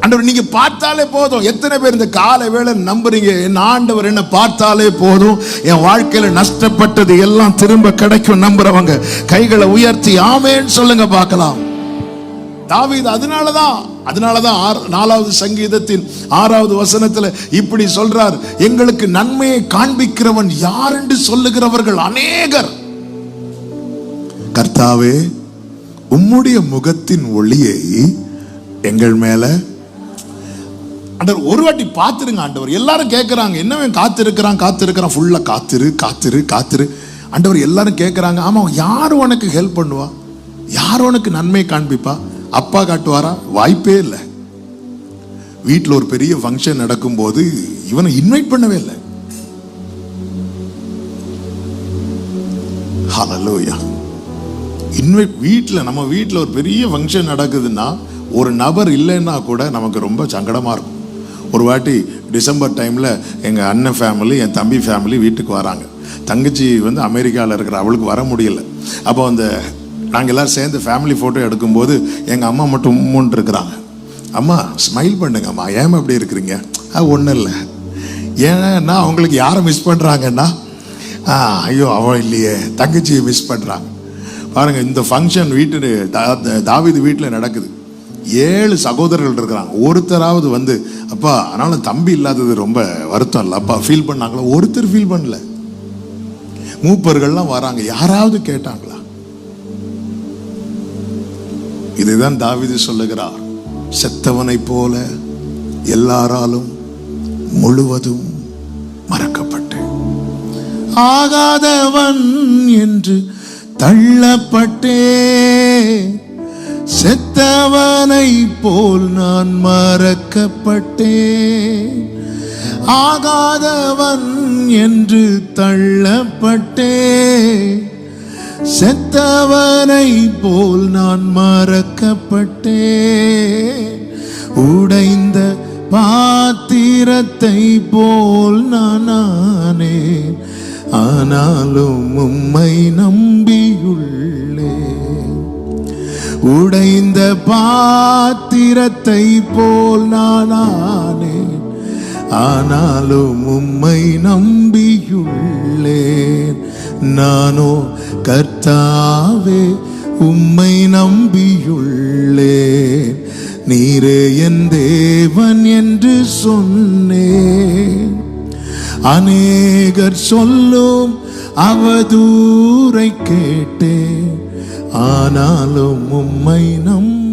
ஆண்டவர் நீங்க பார்த்தாலே போதும். எத்தனை பேர் இந்த காலை வேளை நம்புறீங்க, என் ஆண்டவர் என்ன பார்த்தாலே போதும், என் வாழ்க்கையில நஷ்டப்பட்டது எல்லாம் திரும்ப கிடைக்கும் நம்புறவங்க கைகளை உயர்த்தி ஆமென் சொல்லுங்க பார்க்கலாம். தாவீது அதனாலதான் 4வது சங்கீதத்தின் 6வது வசனத்துல இப்படி சொல்றார், எங்களுக்கு நன்மையை காண்பிக்கிறவன் யார் என்று சொல்லுகிறவர்கள் அநேகர். கர்த்தாவே, உம்முடைய முகத்தின் ஒளியை எங்கள் மேல ஆண்டவர் ஒரு வாட்டி பார்த்துருங்க. ஆண்டவர் எல்லாரும் கேட்கிறாங்க, என்னவன் காத்திருக்கிறான் ஃபுல்லா காத்திரு. ஆண்டவர் எல்லாரும் கேட்கிறாங்க, ஆமா யார் உனக்கு ஹெல்ப் பண்ணுவா, யார் உனக்கு நன்மை காண்பிப்பா? அப்பா காட்டுவாரா? வாய்ப்பே இல்லை. வீட்டில் ஒரு பெரிய ஃபங்க்ஷன் நடக்கும் போது இவனை இன்வைட் பண்ணவே இல்லை. ஹல்லேலூயா. நம்ம வீட்டில் ஒரு பெரிய ஃபங்க்ஷன் நடக்குதுன்னா ஒரு நபர் இல்லைன்னா கூட நமக்கு ரொம்ப சங்கடமா இருக்கும். ஒரு வாட்டி டிசம்பர் டைம்ல எங்க அண்ணன் ஃபேமிலி, என் தம்பி ஃபேமிலி வீட்டுக்கு வராங்க. தங்கச்சி அமெரிக்காவில் இருக்கிற, அவளுக்கு வர முடியல. அப்போ நாங்கள் எல்லாரும் சேர்ந்து ஃபேமிலி ஃபோட்டோ எடுக்கும்போது எங்கள் அம்மா மட்டும் உம்முன்னு இருக்கிறாங்க. அம்மா ஸ்மைல் பண்ணுங்க அம்மா, ஏன் அப்படி இருக்கிறீங்க? ஒன்றும் இல்லை. ஏன்னா அவங்களுக்கு யாரை மிஸ் பண்ணுறாங்கன்னா, ஐயோ அவன் இல்லையே, தங்கச்சியை மிஸ் பண்ணுறாங்க. பாருங்க, இந்த ஃபங்க்ஷன் தாவீது வீட்டில் நடக்குது. 7 சகோதரர்கள் இருக்கிறாங்க. ஒருத்தராவது அப்பா அதனால தம்பி இல்லாதது ரொம்ப வருத்தம் இல்லை அப்பா ஃபீல் பண்ணாங்களா? ஒருத்தர் ஃபீல் பண்ணல. மூப்பர்கள்லாம் வராங்க, யாராவது கேட்டாங்களா? இதுதான் தாவீது சொல்லுகிறார், செத்தவனை போல எல்லாராலும் முழுவதும் மறக்கப்பட்டேன், ஆகாதவன் என்று தள்ளப்பட்டேன், செத்தவனை போல் நான் மறக்கப்பட்டேன், ஆகாதவன் என்று தள்ளப்பட்டேன், செத்தவனை போல் நான் மறக்கப்பட்டேன், உடைந்த பாத்திரத்தை போல் நான் ஆனேன், ஆனாலும் உம்மை நம்பியுள்ளேன், உடைந்த பாத்திரத்தை போல் நான் ஆனேன், ஆனாலும் உம்மை நம்பியுள்ளேன், நானோ கர்த்தாவே உம்மை நம்பியுள்ளேன், நீரே என் தேவன் என்று சொன்னேன், அநேகர் சொல்லும் அவதூறை கேட்டேன், ஆனாலும் உம்மை நம்ப